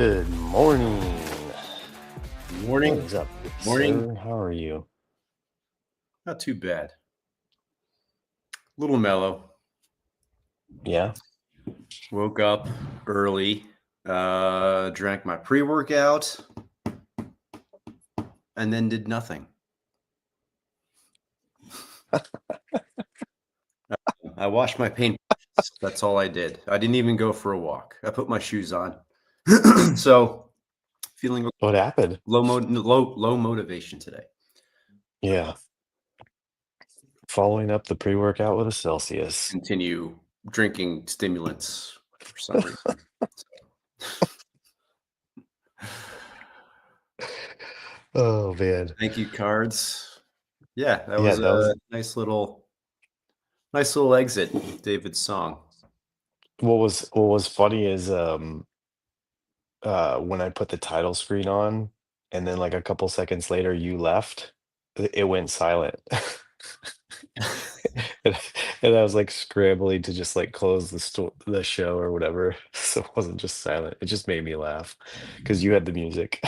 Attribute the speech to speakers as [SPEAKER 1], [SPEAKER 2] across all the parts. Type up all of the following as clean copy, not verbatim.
[SPEAKER 1] Good morning. What
[SPEAKER 2] Morning.
[SPEAKER 1] is up,
[SPEAKER 2] Morning.
[SPEAKER 1] sir? How are you?
[SPEAKER 2] Not too bad. A little mellow.
[SPEAKER 1] Yeah.
[SPEAKER 2] Woke up early. Drank my pre-workout and then did nothing. I washed my paint brushes. That's all I did. I didn't even go for a walk. I put my shoes on. So feeling
[SPEAKER 1] What happened?
[SPEAKER 2] low motivation today.
[SPEAKER 1] Yeah. Following up the pre-workout with a Celsius.
[SPEAKER 2] Continue drinking stimulants for some reason.
[SPEAKER 1] Oh man.
[SPEAKER 2] Thank you, cards. Yeah, that
[SPEAKER 1] Yeah,
[SPEAKER 2] was
[SPEAKER 1] that was
[SPEAKER 2] a nice little exit, David's song.
[SPEAKER 1] what was funny is when I put the title screen on and then like a couple seconds later you left, it went silent. And, and I was like scrambling to just like close the show or whatever. So it wasn't just silent. It just made me laugh because you had the music.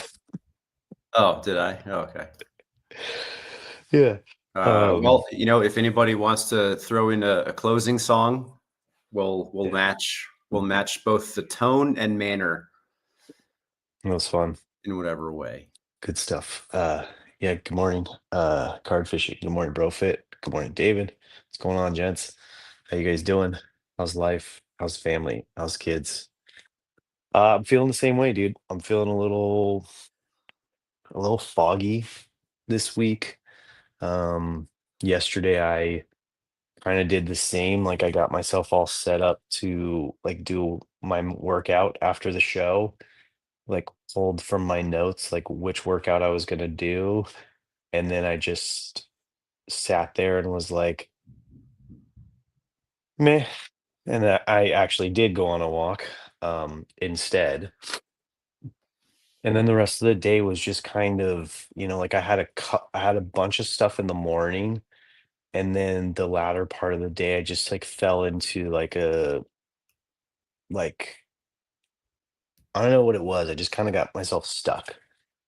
[SPEAKER 2] Oh, did I? Oh, okay.
[SPEAKER 1] Yeah. Um,
[SPEAKER 2] If anybody wants to throw in a closing song, we'll
[SPEAKER 1] yeah,
[SPEAKER 2] match both the tone and manner
[SPEAKER 1] it was fun.
[SPEAKER 2] in whatever way.
[SPEAKER 1] Good stuff. Yeah, good morning. Card fishing. Good morning, Brofit. Good morning, David. What's going on, gents? How you guys doing? How's life? How's family? How's kids? I'm feeling the same way, dude. I'm feeling a little foggy this week. Yesterday I kind of did the same. Like I got myself all set up to like do my workout after the show, like pulled from my notes like which workout I was gonna do, and then I just sat there and was like, meh. And I actually did go on a walk instead. And then the rest of the day was just kind of, like I had a bunch of stuff in the morning, and then the latter part of the day I just like fell into like I don't know what it was. I just kind of got myself stuck.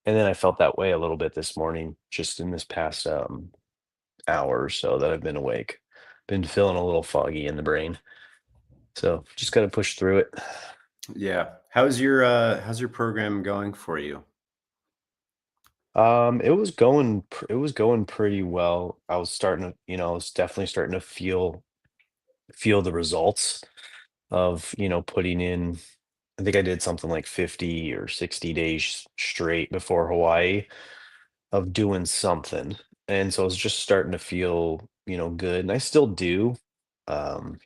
[SPEAKER 1] And then I felt that way a little bit this morning, just in this past hour or so that I've been awake. Been feeling a little foggy in the brain. So just got to push through it.
[SPEAKER 2] Yeah. How's your program going for you?
[SPEAKER 1] It was going pretty well. I was definitely starting to feel the results of, putting in. I think I did something like 50 or 60 days straight before Hawaii of doing something. And so I was just starting to feel, good. And I still do. Um,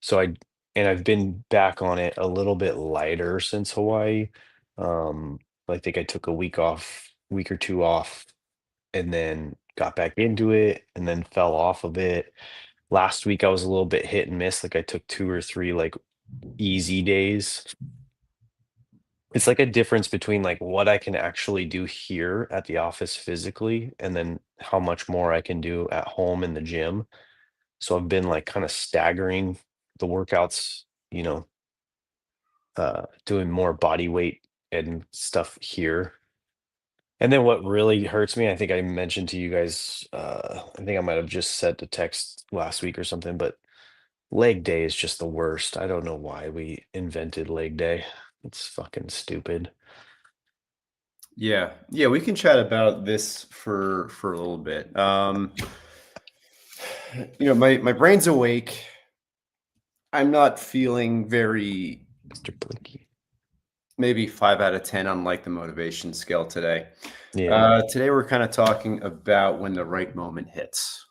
[SPEAKER 1] so I've been back on it a little bit lighter since Hawaii. I think I took a week or two off, and then got back into it and then fell off a bit. Last week I was a little bit hit and miss. Like I took two or three like easy days. It's like a difference between like what I can actually do here at the office physically and then how much more I can do at home in the gym. So I've been like kind of staggering the workouts, doing more body weight and stuff here. And then what really hurts me, I think I mentioned to you guys, I think I might have just said to text last week or something, but leg day is just the worst. I don't know why we invented leg day. It's fucking stupid.
[SPEAKER 2] Yeah. Yeah, we can chat about this for a little bit. My brain's awake. I'm not feeling very
[SPEAKER 1] Mr. Blinky.
[SPEAKER 2] maybe 5 out of 10 on like the motivation scale today.
[SPEAKER 1] Yeah,
[SPEAKER 2] Today we're kind of talking about when the right moment hits.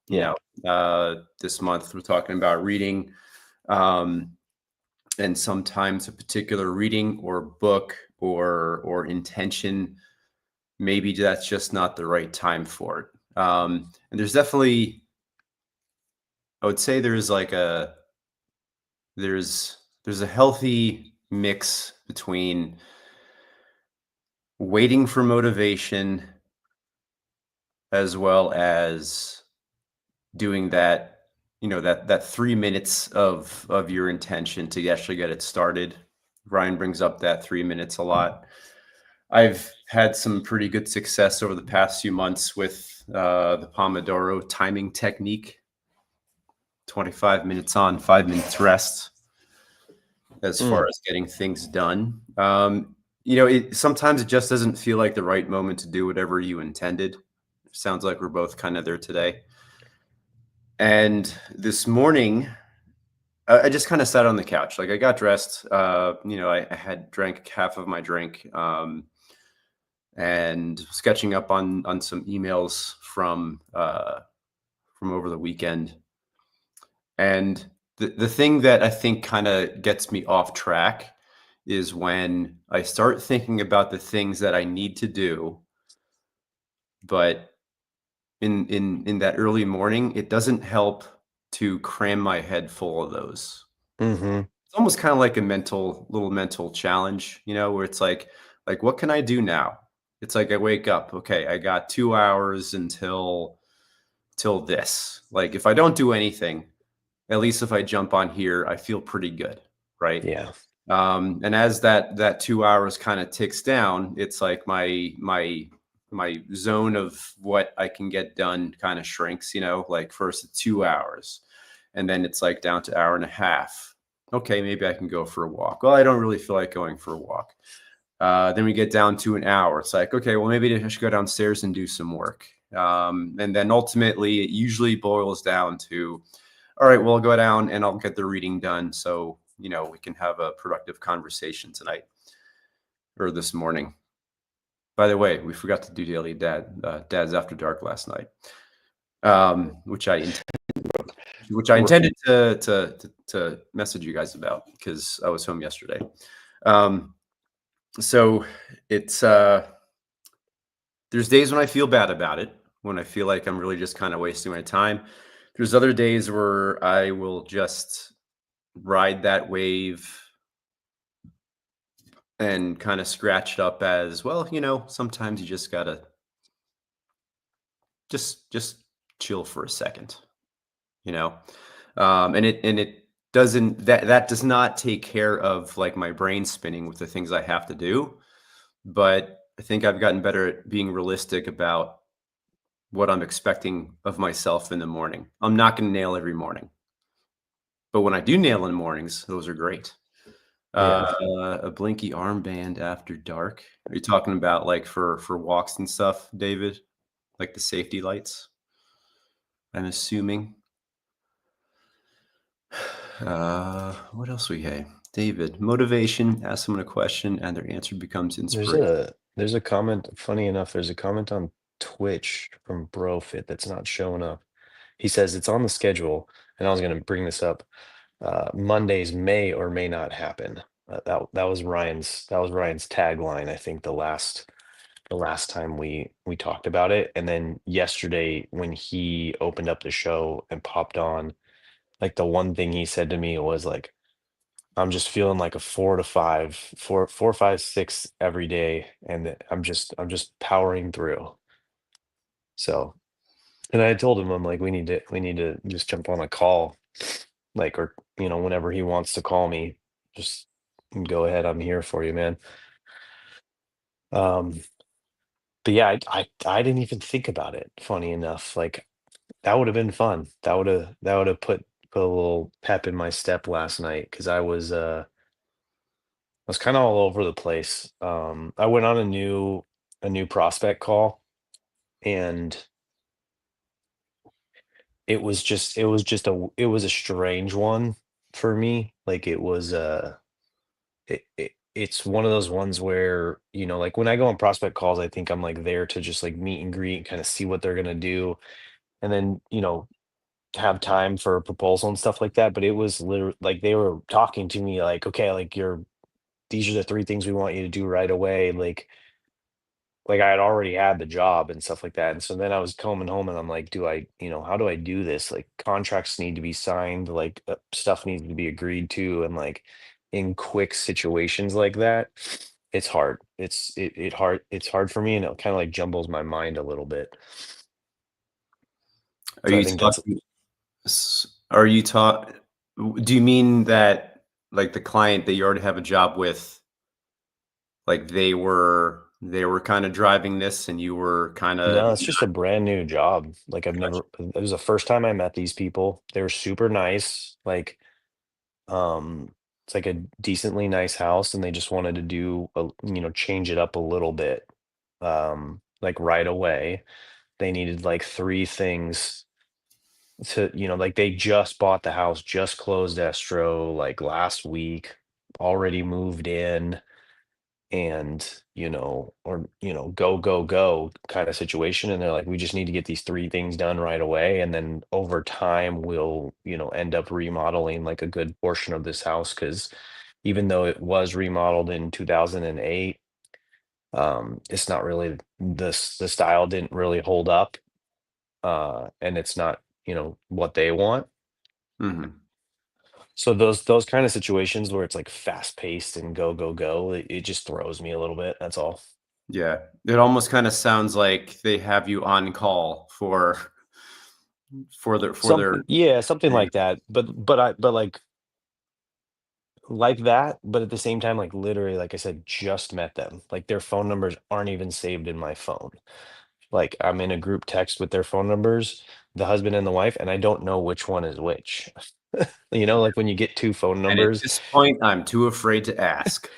[SPEAKER 2] You
[SPEAKER 1] yeah.
[SPEAKER 2] know, this month we're talking about reading, um, and sometimes a particular reading or book or intention, maybe that's just not the right time for it. And there's definitely, I would say there's a healthy mix between waiting for motivation as well as doing that 3 minutes of your intention to actually get it started. Ryan brings up that 3 minutes a lot. I've had some pretty good success over the past few months with the Pomodoro timing technique. 25 minutes on, 5 minutes rest, as far
[SPEAKER 1] Mm,
[SPEAKER 2] as getting things done. Sometimes it just doesn't feel like the right moment to do whatever you intended. Sounds like we're both kind of there today. And this morning, I just kind of sat on the couch. Like I got dressed. I had drank half of my drink, and sketching up on some emails from over the weekend. And the thing that I think kind of gets me off track is when I start thinking about the things that I need to do, but in that early morning, it doesn't help to cram my head full of those.
[SPEAKER 1] mhm.
[SPEAKER 2] It's almost kind of like a little mental challenge, where it's like what can I do now? It's like I wake up, okay, I got 2 hours until till this. Like if I don't do anything, at least if I jump on here, I feel pretty good, right?
[SPEAKER 1] Yeah.
[SPEAKER 2] And as that 2 hours kind of ticks down, it's like my zone of what I can get done kind of shrinks. Like first it's 2 hours, and then it's like down to hour and a half. Okay, maybe I can go for a walk. Well, I don't really feel like going for a walk. Then we get down to an hour. It's like, okay, well, maybe I should go downstairs and do some work. And then ultimately, it usually boils down to, all right, well, I'll go down and I'll get the reading done. So, we can have a productive conversation tonight or this morning. By the way, we forgot to do Daily Dad's After Dark last night, which I
[SPEAKER 1] R
[SPEAKER 2] intended to message you guys about because I was home yesterday. Um, so it's there's days when I feel bad about it, when I feel like I'm really just kind of wasting my time. There's other days where I will just ride that wave and kind of scratch it up as well. Sometimes you just gotta just chill for a second. You know, and it doesn't that does not take care of like my brain spinning with the things I have to do. But I think I've gotten better at being realistic about what I'm expecting of myself in the morning. I'm not going to nail every morning, but when I do nail in mornings, those are great.
[SPEAKER 1] Yeah.
[SPEAKER 2] A blinky armband after dark. Are you talking about like for walks and stuff, David? Like the safety lights? I'm assuming. What else we have? David, motivation. Ask someone a question, and their answer becomes
[SPEAKER 1] There's
[SPEAKER 2] inspiration.
[SPEAKER 1] a comment, funny enough, there's a comment on Twitch from Brofit that's not showing up. He says it's on the schedule, and I was gonna bring this up. Mondays may or may not happen. That was Ryan's tagline, I think the last time we talked about it. And then yesterday when he opened up the show and popped on, like the one thing he said to me was like, I'm just feeling like a 4 to 5, 4, 4, 5, 6 every day, and I'm just powering through. So, and I told him, I'm like, we need to just jump on a call, like, or whenever he wants to call me, just go ahead. I'm here for you, man. Um, but yeah, I didn't even think about it. Funny enough, like that would have been fun. That would have put a little pep in my step last night because I was kind of all over the place. I went on a new prospect call, and it was a strange one for me. Like it's one of those ones where, like when I go on prospect calls, I think I'm like there to just like meet and greet, kind of see what they're gonna do, and then have time for a proposal and stuff like that. But it was literally like they were talking to me like, okay, like these are the three things we want you to do right away. Like I had already had the job and stuff like that. And so then I was coming home and I'm like, how do I do this? Like contracts need to be signed, like stuff needs to be agreed to. And like in quick situations like that, it's hard. It's hard for me, and it kind of like jumbles my mind a little bit.
[SPEAKER 2] Are
[SPEAKER 1] So I
[SPEAKER 2] you
[SPEAKER 1] think that's
[SPEAKER 2] talking? Are you taught? Do you mean that like the client that you already have a job with, like they were kind of driving this and you were kind of
[SPEAKER 1] No, it's just a brand new job. Like I've never it was the first time I met these people. They were super nice. It's like a decently nice house and they just wanted to change it up a little bit. Like right away. They needed like three things like they just bought the house, just closed escrow like last week, already moved in and go go kind of situation, and they're like, we just need to get these three things done right away, and then over time we'll end up remodeling like a good portion of this house, because even though it was remodeled in 2008, it's not really the style didn't really hold up, and it's not what they want.
[SPEAKER 2] Mhm.
[SPEAKER 1] So those kind of situations where it's like fast paced and go go go, it just throws me a little bit, that's all.
[SPEAKER 2] Yeah. It almost kind of sounds like they have you on call for their
[SPEAKER 1] Something, yeah, something
[SPEAKER 2] thing.
[SPEAKER 1] like that. But like that, but at the same time, like literally, like I said, just met them. Like their phone numbers aren't even saved in my phone. Like I'm in a group text with their phone numbers, the husband and the wife, and I don't know which one is which. Like when you get two phone
[SPEAKER 2] And at
[SPEAKER 1] numbers,
[SPEAKER 2] this point, I'm too afraid to ask.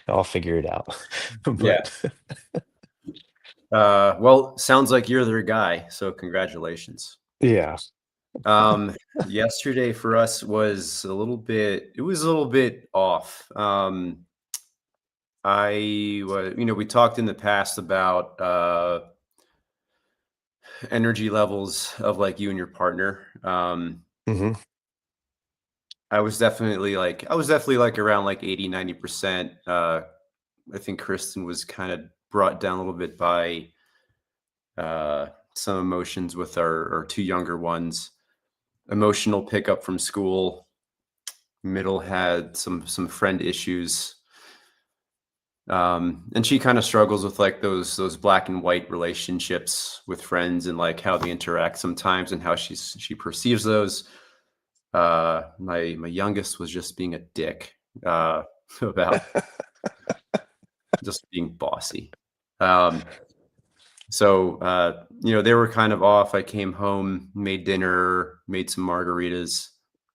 [SPEAKER 1] I'll figure it out.
[SPEAKER 2] Yeah.
[SPEAKER 1] But
[SPEAKER 2] Well, sounds like you're their guy, so congratulations.
[SPEAKER 1] yeah.
[SPEAKER 2] Um, Yesterday for us was a little bit off. We talked in the past about energy levels of like you and your partner.
[SPEAKER 1] Hmm.
[SPEAKER 2] I was definitely like around like 80, 90%. I think Kristen was kind of brought down a little bit by some emotions with our two younger ones. Emotional pickup from school. Middle had some friend issues. And she kind of struggles with like those black and white relationships with friends and like how they interact sometimes and how she perceives those. My youngest was just being a dick about just being bossy. Um, so they were kind of off. I came home, made dinner, made some margaritas.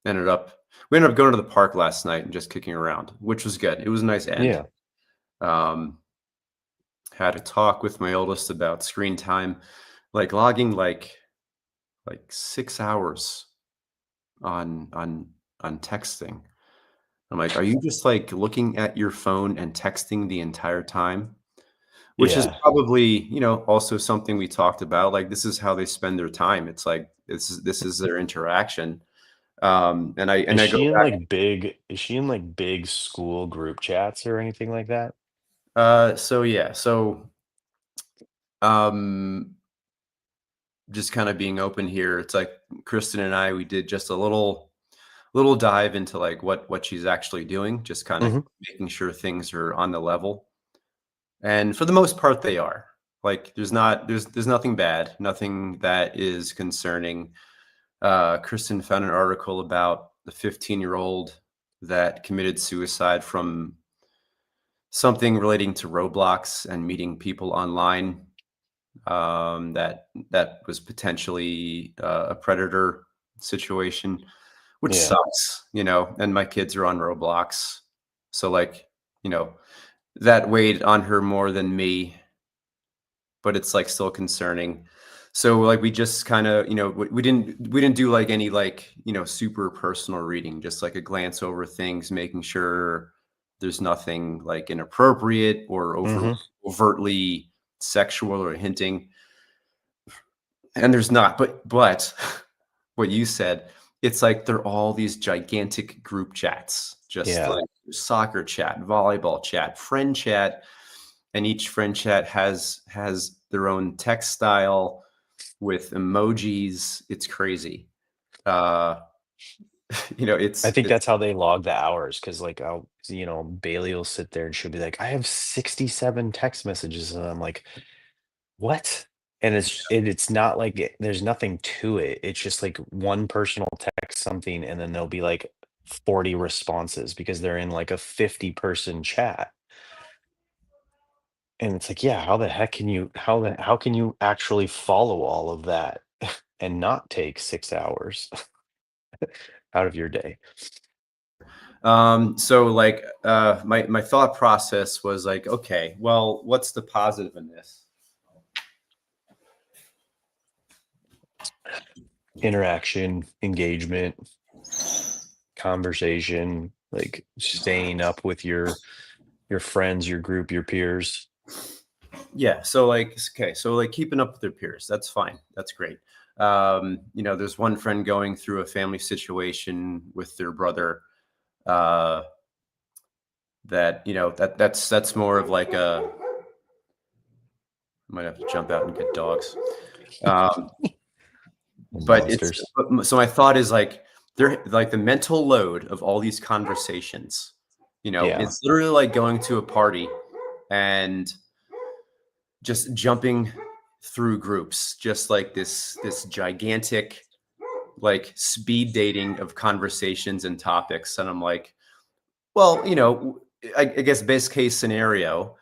[SPEAKER 2] Ended up we ended up going to the park last night and just kicking around, which was good. It was a nice end.
[SPEAKER 1] Yeah.
[SPEAKER 2] Um, Had a talk with my oldest about screen time, like logging like 6 hours on texting. I'm like, are you just like looking at your phone and texting the entire time? Which is
[SPEAKER 1] Yeah.
[SPEAKER 2] probably, also something we talked about. Like this is how they spend their time. It's like this is their interaction. And I go back.
[SPEAKER 1] Is she in like big school group chats or anything like that?
[SPEAKER 2] So yeah, so um just kind of being open here. It's like Kristen and I, we did just a little dive into like what she's actually doing, just kind of
[SPEAKER 1] Hmm.
[SPEAKER 2] making sure things are on the level. And for the most part, they are. Like there's nothing bad, nothing that is concerning. Kristen found an article about the 15-year-old that committed suicide from something relating to Roblox and meeting people online. That was potentially a predator situation, which
[SPEAKER 1] Yeah.
[SPEAKER 2] sucks. And my kids are on Roblox, so like you know that weighed on her more than me, but it's like still concerning. So like we just kind of we didn't do like any like super personal reading, just like a glance over things, making sure there's nothing like inappropriate or
[SPEAKER 1] Hmm.
[SPEAKER 2] overtly sexual or hinting. And there's not, but what you said, it's like they're all these gigantic group chats, just
[SPEAKER 1] Yeah.
[SPEAKER 2] like soccer chat, volleyball chat, friend chat, and each friend chat has their own text style with emojis. It's crazy. Uh,
[SPEAKER 1] I think
[SPEAKER 2] it's
[SPEAKER 1] that's how they log the hours, because like Bailey will sit there and she'll be like, I have 67 text messages. And I'm like, what? And it's not like there's nothing to it. It's just like one person will text something and then there'll be like 40 responses because they're in like a 50-person chat. And it's like, yeah, how the heck can you how can you actually follow all of that and not take 6 hours out of your day?
[SPEAKER 2] So like my thought process was like, okay, well, what's the positive in this?
[SPEAKER 1] Interaction, engagement, conversation, like staying up with your friends, your group, your peers.
[SPEAKER 2] Yeah. So like, okay, so like keeping up with their peers, that's fine. That's great. There's one friend going through a family situation with their brother. Uh, that's more of like a might have to jump out and get dogs. Um, but it's
[SPEAKER 1] Monsters.
[SPEAKER 2] so my thought is like they're like the mental load of all these conversations.
[SPEAKER 1] Yeah.
[SPEAKER 2] It's literally like going to a party and just jumping through groups, just like this gigantic like speed dating of conversations and topics. And I'm like, well, I guess best case scenario,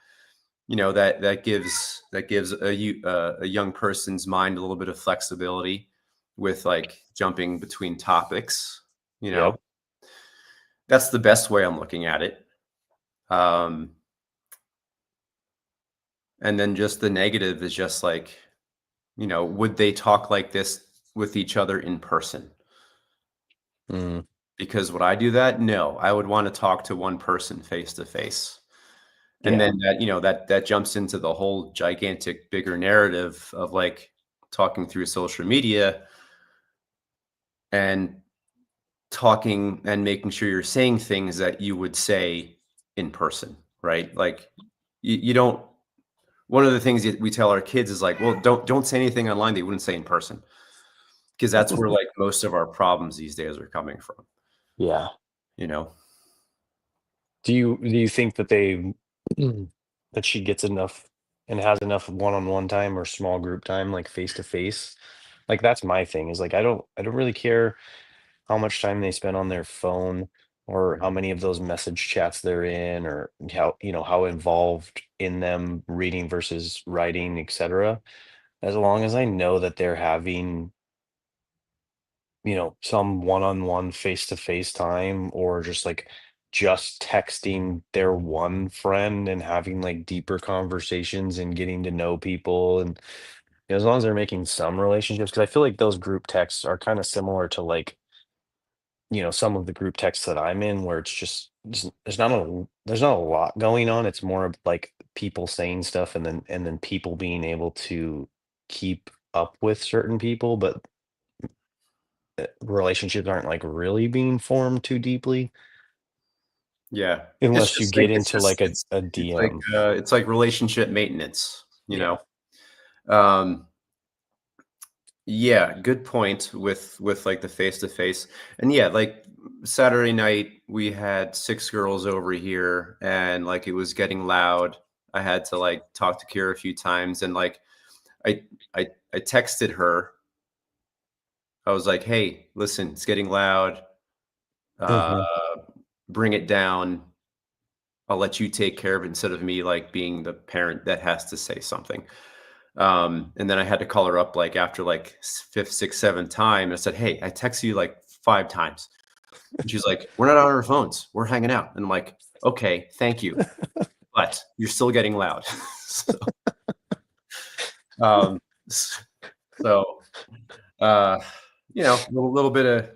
[SPEAKER 2] that gives a young person's mind a little bit of flexibility with like jumping between topics. You know,
[SPEAKER 1] Yep.
[SPEAKER 2] that's the best way I'm looking at it. Um, and then just the negative is just like, would they talk like this with each other in person?
[SPEAKER 1] Mm,
[SPEAKER 2] Because would I do that? No, I would want to talk to one person face to face. And
[SPEAKER 1] yeah.
[SPEAKER 2] then that jumps into the whole gigantic bigger narrative of like talking through social media and talking and making sure you're saying things that you would say in person, right? Like you don't one of the things that we tell our kids is like, well, don't say anything online that you wouldn't say in person. Because that's where like most of our problems these days are coming from,
[SPEAKER 1] Yeah.
[SPEAKER 2] you know?
[SPEAKER 1] Do you think that they that she gets enough and has enough one-on-one time or small group time, like face to face? Like that's my thing is like I don't really care how much time they spend on their phone or how many of those message chats they're in or how involved in them reading versus writing, etc. As long as I know that they're having some one-on-one face-to-face time or just texting their one friend and having like deeper conversations and getting to know people and as long as they're making some relationships because I feel like those group texts are kind of similar to like some of the group texts that I'm in where it's just there's not a lot going on. It's more of like people saying stuff and then people being able to keep up with certain people, but relationships aren't like really being formed too deeply
[SPEAKER 2] Yeah. It's
[SPEAKER 1] unless you
[SPEAKER 2] just like
[SPEAKER 1] get into like a DM.
[SPEAKER 2] it's like relationship maintenance, you
[SPEAKER 1] Yeah.
[SPEAKER 2] know? Um, yeah, good point with like the face to face. And yeah, like Saturday night we had 6 girls over here and like it was getting loud. I had to like talk to Kira a few times and like I I texted her. I was like, "Hey, listen, it's getting loud. Uh,
[SPEAKER 1] Hmm.
[SPEAKER 2] bring it down. I'll let you take care of it instead of me like being the parent that has to say something." And then I had to call her up like after like fifth, sixth, seventh time. I said, "Hey, I texted you like 5 times." And she's like, "We're not on our phones. We're hanging out." And I'm like, "Okay, thank you, but you're still getting loud." so, um, so uh, a little bit of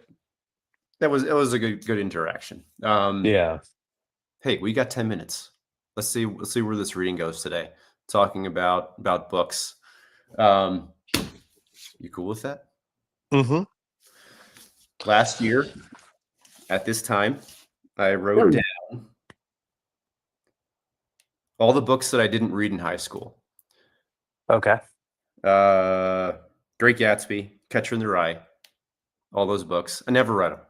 [SPEAKER 2] it was a good interaction.
[SPEAKER 1] Yeah.
[SPEAKER 2] Hey, we got 10 minutes. Let's see where this reading goes today. Talking about books. Um, you cool with that?
[SPEAKER 1] Hmm.
[SPEAKER 2] Last year at this time, I wrote down all the books that I didn't read in high school.
[SPEAKER 1] Okay.
[SPEAKER 2] Uh, Great Gatsby, Catcher in the Rye, all those books. I never read them.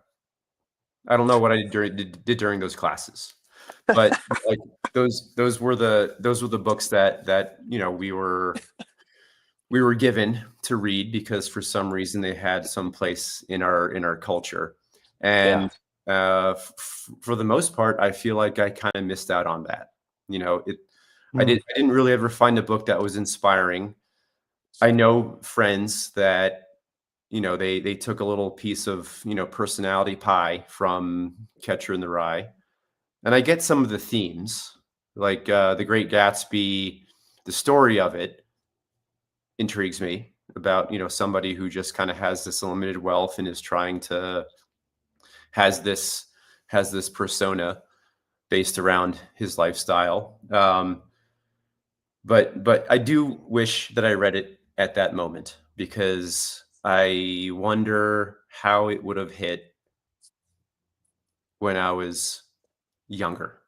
[SPEAKER 2] I don't know what I did during those classes, but like those were the books that we were given to read because for some reason they had some place in our culture.
[SPEAKER 1] Yeah.
[SPEAKER 2] And For the most part, I feel like I kind of missed out on that. You know, it.
[SPEAKER 1] Mm,
[SPEAKER 2] I didn't really ever find a book that was inspiring. I know friends that, you know, they took a little piece of, you know, personality pie from Catcher in the Rye, and I get some of the themes, like The Great Gatsby. The story of it intrigues me, about, you know, somebody who just kind of has this unlimited wealth and is trying to has this has this persona based around his lifestyle. But I do wish that I read it at that moment, because I wonder how it would have hit when I was younger.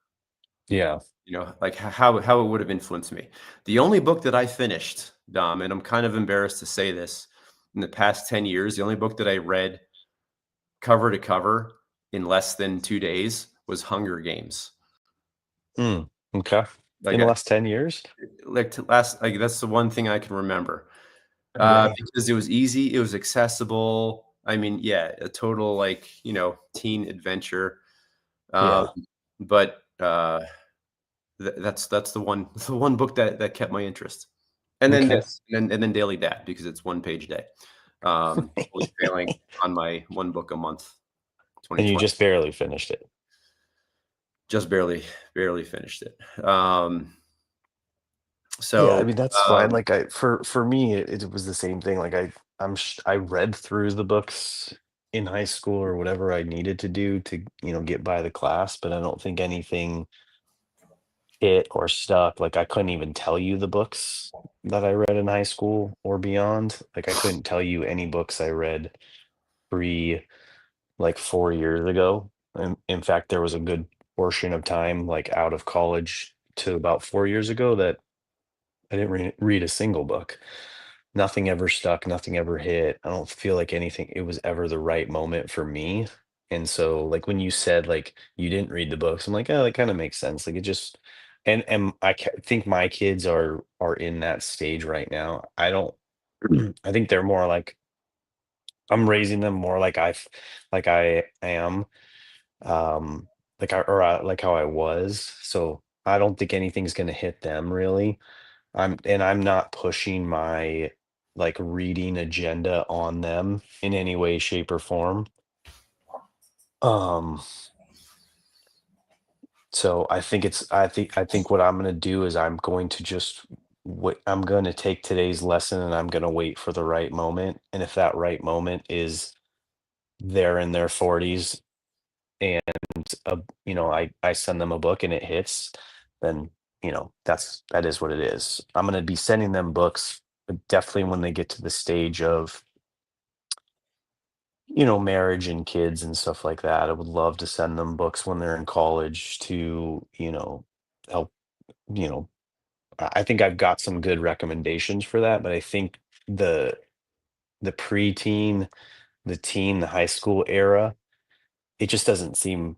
[SPEAKER 1] yeah.
[SPEAKER 2] You know, like how it would have influenced me. The only book that I finished, Dom, and I'm kind of embarrassed to say this, in the past 10 years, the only book that I read cover to cover in less than 2 days was Hunger Games.
[SPEAKER 1] Mm, okay. In
[SPEAKER 2] Like,
[SPEAKER 1] the last 10 years?
[SPEAKER 2] to last, like, that's the one thing I can remember,
[SPEAKER 1] Okay.
[SPEAKER 2] because it was easy, it was accessible. I mean, yeah, a total, like, you know, teen adventure. Um,
[SPEAKER 1] Yeah.
[SPEAKER 2] but, that's the one the one book that kept my interest. And then
[SPEAKER 1] Okay.
[SPEAKER 2] this, and then Daily Dad, because it's 1 page a day. Totally failing on my 1 book a month,
[SPEAKER 1] And you
[SPEAKER 2] 2020.
[SPEAKER 1] just barely finished it.
[SPEAKER 2] Just barely finished it.
[SPEAKER 1] Yeah, I
[SPEAKER 2] So,
[SPEAKER 1] mean, that's fine. Like for me, it was the same thing. Like I read through the books in high school or whatever I needed to do to, get by the class, but I don't think anything hit or stuck. Like I couldn't even tell you the books that I read in high school or beyond. Like I couldn't tell you any books I read pre like 4 years ago. In fact, there was a good portion of time like out of college to about 4 years ago that I didn't read a single book. Nothing ever stuck, nothing ever hit. I don't feel like anything it was ever the right moment for me. And so, like, when you said, like, you didn't read the books, I'm like, "Oh, that kinda makes sense." Like, it just and think my kids are in that stage right now. I don't I think they're more like I'm raising them more like I am, um, like how I was. So, I don't think anything's gonna hit them really. I'm not pushing my, like, reading agenda on them in any way, shape, or form. Um, so I think what I'm gonna do is I'm going to just I'm gonna take today's lesson and I'm gonna wait for the right moment. And if that right moment is they're in their 40s and I send them a book and it hits, then that is what it is. I'm gonna be sending them books, but definitely when they get to the stage of marriage and kids and stuff like that. I would love to send them books when they're in college to, help, you know, I think I've got some good recommendations for that, but I think the the preteen, the teen, the high school era, it just doesn't seem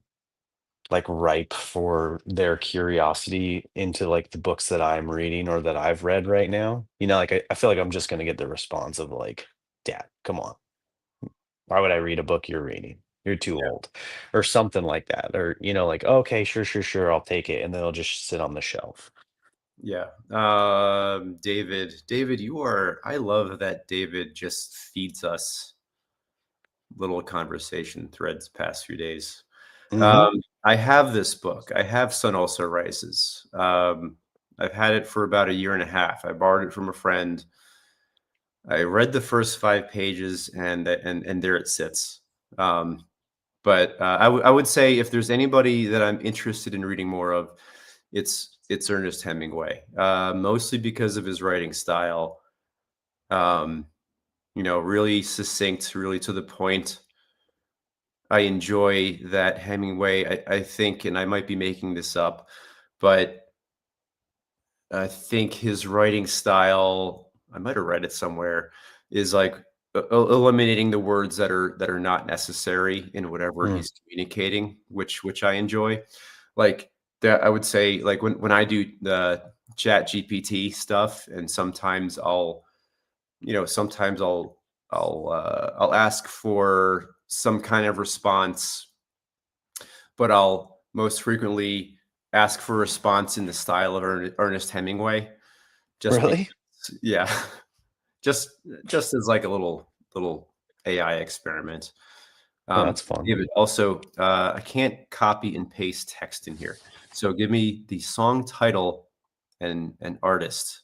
[SPEAKER 1] like ripe for their curiosity into like the books that I'm reading or that I've read right now. Like I feel like I'm just gonna get the response of like, Dad, come on. Why would I read a book you're reading? You're too old, or something like that. Or, like, okay, sure, sure, sure, I'll take it. And then it'll just sit on the shelf.
[SPEAKER 2] yeah. David, you are, I love that David just feeds us little conversation threads past few days.
[SPEAKER 1] Hmm.
[SPEAKER 2] I have this book. I have Sun Also Rises. I've had it for about a year and a half. I borrowed it from a friend. I read the first 5 pages, and there it sits. Um, but I would say, if there's anybody that I'm interested in reading more of, it's Ernest Hemingway. Mostly because of his writing style. Um, really succinct, really to the point. I enjoy that Hemingway. I think, and I might be making this up, but I think his writing style, I might have read it somewhere, is like eliminating the words that are not necessary in whatever
[SPEAKER 1] Mm.
[SPEAKER 2] he's communicating, which I enjoy. Like that, I would say, like when I do the Chat GPT stuff, and sometimes I'll ask for some kind of response but I'll most frequently ask for a response in the style of Ernest Hemingway. Just
[SPEAKER 1] Really?
[SPEAKER 2] because, yeah, just as like a little AI experiment.
[SPEAKER 1] Yeah, that's fun.
[SPEAKER 2] David, also, I can't copy and paste text in here. So give me the song title and artist,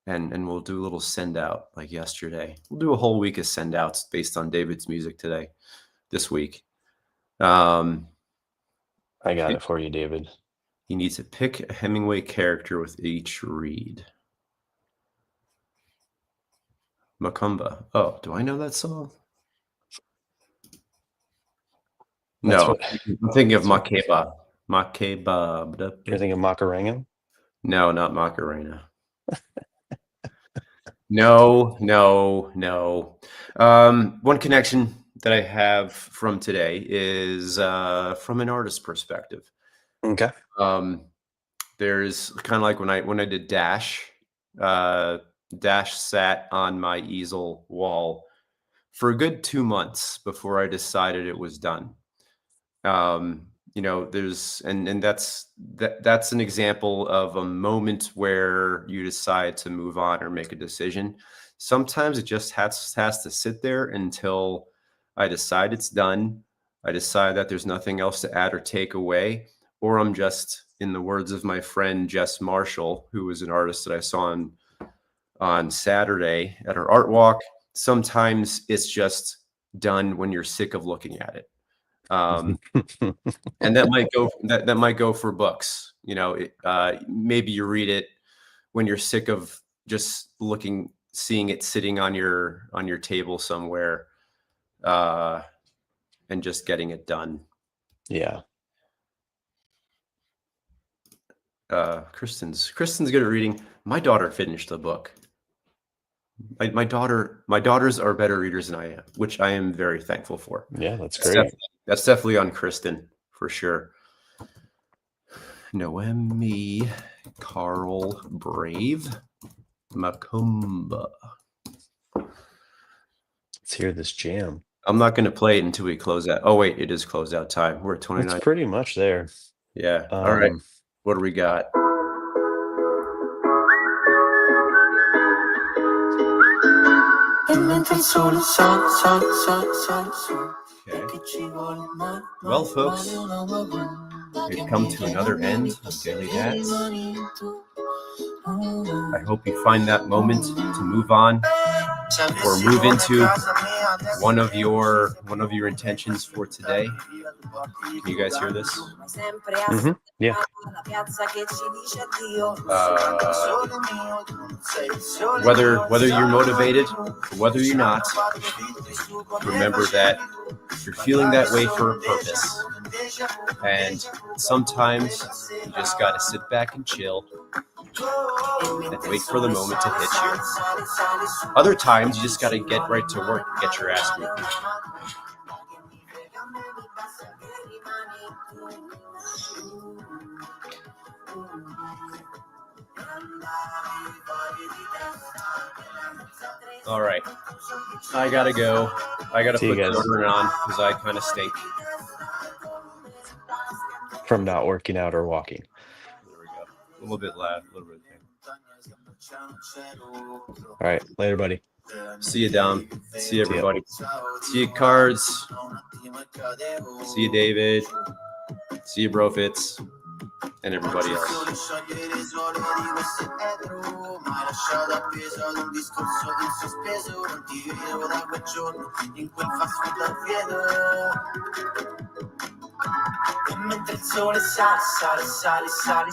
[SPEAKER 2] and we'll do a little send out like yesterday. We'll do a whole week of send outs based on David's music this week.
[SPEAKER 1] I got it for you, David.
[SPEAKER 2] You need to pick a Hemingway character with each read. Macumba. Oh, do I know that song?
[SPEAKER 1] That's
[SPEAKER 2] No,
[SPEAKER 1] what
[SPEAKER 2] I'm thinking of Makeba. Makeba.
[SPEAKER 1] you're thinking, Macarena?
[SPEAKER 2] No, not Macarena. No. One connection that I have from today is from an artist perspective.
[SPEAKER 1] Okay.
[SPEAKER 2] There's kind of like when I did Dash. Dash sat on my easel wall for a good 2 months before I decided it was done. There's and that's an example of a moment where you decide to move on or make a decision. Sometimes it just has to sit there until I decide it's done. I decide that there's nothing else to add or take away, or I'm just, in the words of my friend Jess Marshall, who was an artist that I saw on Saturday at her art walk. Sometimes it's just done when you're sick of looking at it. And that might go for books. Maybe you read it when you're sick of just seeing it sitting on your table somewhere, and just getting it done.
[SPEAKER 1] Yeah.
[SPEAKER 2] Kristen's good at reading. My daughter finished the book. My daughters are better readers than I am, which I am very thankful for.
[SPEAKER 1] Yeah, that's great.
[SPEAKER 2] That's definitely on Kristen for sure. Noemi Carl Brave Macumba.
[SPEAKER 1] Let's hear this jam.
[SPEAKER 2] I'm not going to play it until we close out. Oh wait, it is closeout time. We're at 29.
[SPEAKER 1] It's pretty much there.
[SPEAKER 2] Yeah. All right. What do we got? Okay. Well, folks, we've come to another end of Daily Dads. I hope you find that moment to move on or move into one of your intentions for today. Can you guys hear this?
[SPEAKER 1] Mm-hmm. Yeah.
[SPEAKER 2] Whether you're motivated or whether you're not, remember that you're feeling that way for a purpose. And sometimes you just got to sit back and chill and wait for the moment to hit you. Other times you just got to get right to work and get your ass moving. All right. I got to go. I got to put deodorant on because I kind of stink.
[SPEAKER 1] From not working out or walking.
[SPEAKER 2] There we go. A little bit loud, a little bit.
[SPEAKER 1] All right. Later, buddy.
[SPEAKER 2] See you, Dom. See you, everybody. See you, Cards. See you, David. See you, Brofits. And everybody else.
[SPEAKER 3] Mentre il sole sale, sale, sale, sale.